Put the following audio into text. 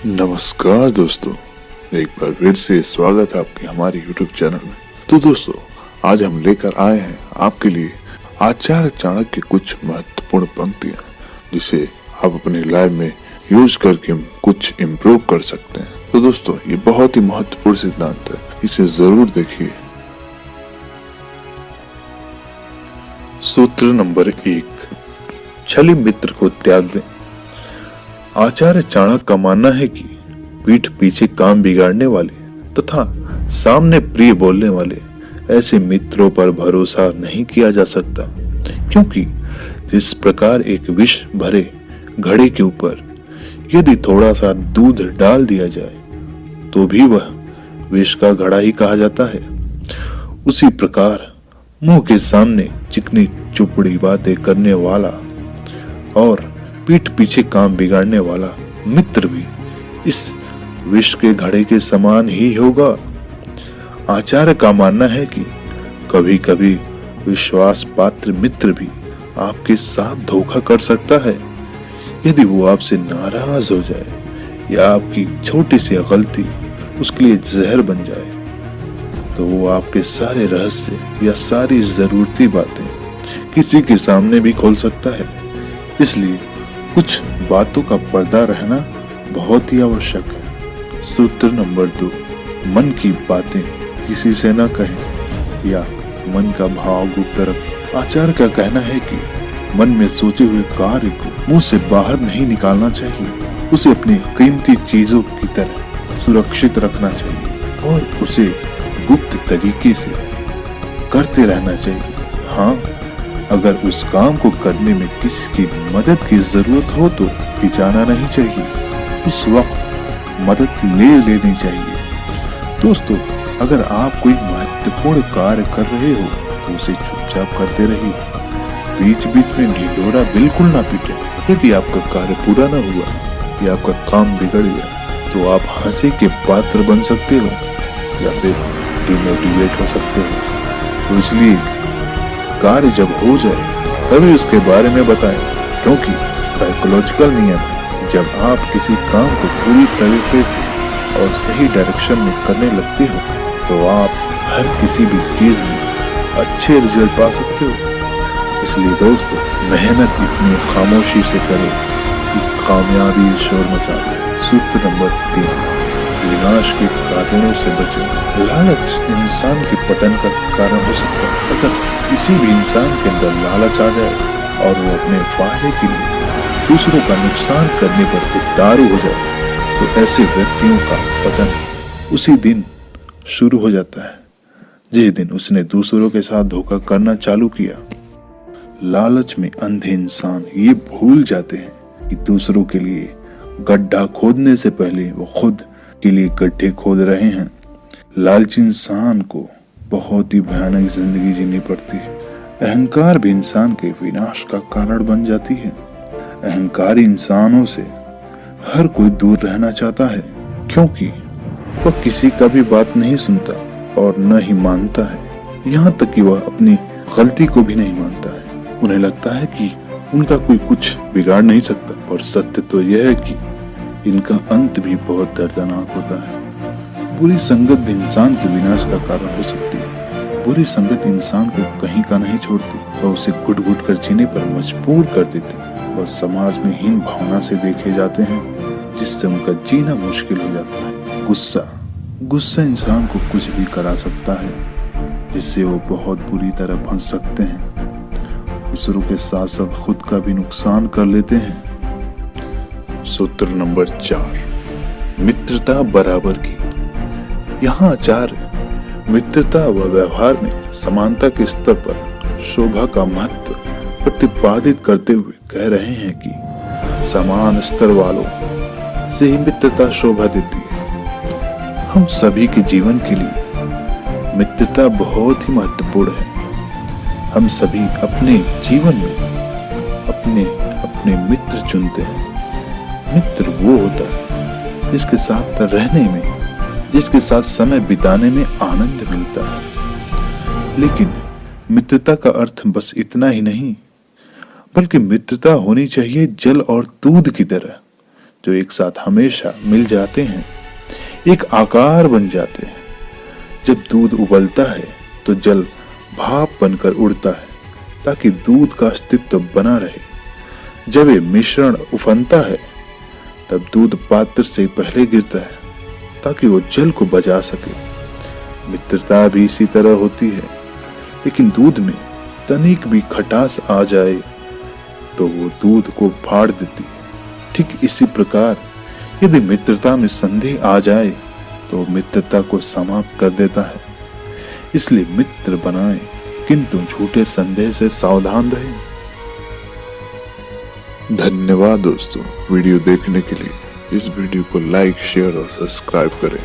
नमस्कार दोस्तों, एक बार फिर से स्वागत है आपके हमारे YouTube चैनल में। तो दोस्तों, आज हम लेकर आए हैं आपके लिए आचार्य चाणक्य की कुछ महत्वपूर्ण पंक्तियां, जिसे आप अपनी लाइफ में यूज करके कुछ इम्प्रूव कर सकते हैं। तो दोस्तों, ये बहुत ही महत्वपूर्ण सिद्धांत है, इसे जरूर देखिए। सूत्र नंबर 1, छली मित्र को त्याग दें। आचार्य चाणक्य का मानना है कि पीठ पीछे काम बिगाड़ने वाले तथा सामने प्रिय बोलने वाले ऐसे मित्रों पर भरोसा नहीं किया जा सकता, क्योंकि जिस प्रकार एक विष भरे घड़े के ऊपर यदि थोड़ा सा दूध डाल दिया जाए तो भी वह विष का घड़ा ही कहा जाता है, उसी प्रकार मुंह के सामने चिकनी चुपड़ी बातें करने वाला और पीठ पीछे काम बिगाड़ने वाला मित्र भी इस विष के घड़े के समान ही होगा। आचार्य का मानना है कि कभी कभी विश्वास पात्र मित्र भी आपके साथ धोखा कर सकता है। यदि वो आपसे नाराज हो जाए या आपकी छोटी सी गलती उसके लिए जहर बन जाए तो वो आपके सारे रहस्य या सारी जरूरती बातें किसी के सामने भी खोल सकता है। इसलिए कुछ बातों का पर्दा रहना बहुत ही आवश्यक है। सूत्र नंबर 2, मन की बातें किसी से न कहें या मन का भाव गुप्त रखें। आचार्य का कहना है कि मन में सोचे हुए कार्य को मुंह से बाहर नहीं निकालना चाहिए, उसे अपनी कीमती चीजों की तरह सुरक्षित रखना चाहिए और उसे गुप्त तरीके से करते रहना चाहिए। हाँ, अगर उस काम को करने में किसी की मदद की जरूरत हो तो हिचकिचाना नहीं चाहिए, उस वक्त मदद ले लेनी चाहिए। दोस्तों, अगर आप कोई महत्वपूर्ण कार्य कर रहे हो तो उसे चुपचाप करते रहिए, बीच बीच में ढिंढोरा बिल्कुल ना पीटे। यदि आपका कार्य पूरा ना हुआ या आपका काम बिगड़ गया तो आप हंसी के पात्र बन सकते हो या फिर डिमोटिवेट हो सकते हो। तो इसलिए कार्य जब हो जाए तभी उसके बारे में बताएं, क्योंकि साइकोलॉजिकल नियम है, जब आप किसी काम को पूरी तरीके से और सही डायरेक्शन में करने लगते हो तो आप हर किसी भी चीज में अच्छे रिजल्ट पा सकते हो। इसलिए दोस्तों, मेहनत इतनी खामोशी से करें कि कामयाबी शोर मचा दे। सूत्र नंबर 3, विनाश के कारणों से बचें। लालच इंसान के पतन का कारण हो सकता है। अगर किसी भी इंसान के अंदर लालच आ जाए और वो अपने फायदे के लिए दूसरों का नुकसान करने पर उतारू हो जाए तो ऐसे व्यक्तियों का पतन उसी दिन शुरू हो जाता है जिस दिन उसने दूसरों के साथ धोखा करना चालू किया। लालच में अंधे इंसान ये भूल जाते हैं कि दूसरों के लिए गड्ढा खोदने से पहले वो खुद के लिए गड्ढे खोद रहे हैं। लालची इंसान को बहुत ही भयानक जिंदगी जीनी पड़ती है। अहंकार भी इंसान के विनाश का कारण बन जाती है। अहंकारी इंसानों से हर कोई दूर रहना चाहता है, क्योंकि वह किसी का भी बात नहीं सुनता और न ही मानता है, यहाँ तक कि वह अपनी गलती को भी नहीं मानता है। उन्हें लगता है कि उनका कोई कुछ बिगाड़ नहीं सकता, पर सत्य तो यह है कि इनका अंत भी बहुत दर्दनाक होता है। बुरी संगत भी इंसान के विनाश का कारण हो सकती है। बुरी संगत इंसान को कहीं का नहीं छोड़ती और उसे घुट घुट कर जीने पर मजबूर कर देती। वह समाज में हीन भावना से देखे जाते हैं, जिससे उनका जीना मुश्किल हो जाता है। गुस्सा इंसान को कुछ भी करा सकता है, जिससे वो बहुत बुरी तरह फंस सकते हैं। दूसरों के साथ साथ खुद का भी नुकसान कर लेते हैं। सूत्र नंबर 4, मित्रता बराबर की। यहाँ आचार्य मित्रता व व्यवहार में समानता के स्तर पर शोभा का महत्व प्रतिपादित करते हुए कह रहे हैं कि समान स्तर वालों से ही मित्रता शोभा देती है। हम सभी के जीवन के लिए मित्रता बहुत ही महत्वपूर्ण है। हम सभी अपने जीवन में अपने अपने मित्र चुनते हैं। मित्र वो होता है जिसके साथ रहने में, जिसके साथ समय बिताने में आनंद मिलता है। लेकिन मित्रता का अर्थ बस इतना ही नहीं, बल्कि मित्रता होनी चाहिए जल और दूध की तरह, जो एक साथ हमेशा मिल जाते हैं, एक आकार बन जाते हैं। जब दूध उबलता है तो जल भाप बनकर उड़ता है ताकि दूध का अस्तित्व बना रहे। जब ये मिश्रण उफनता है तब दूध पात्र से पहले गिरता है ताकि वो जल को बचा सके। मित्रता भी इसी तरह होती है, लेकिन दूध में तनिक भी खटास आ जाए तो वो दूध को फाड़ देती है। ठीक इसी प्रकार यदि मित्रता में संदेह आ जाए तो मित्रता को समाप्त कर देता है। इसलिए मित्र बनाएं, किंतु झूठे संदेह से सावधान रहें। धन्यवाद दोस्तों वीडियो देखने के लिए। इस वीडियो को लाइक, शेयर और सब्सक्राइब करें।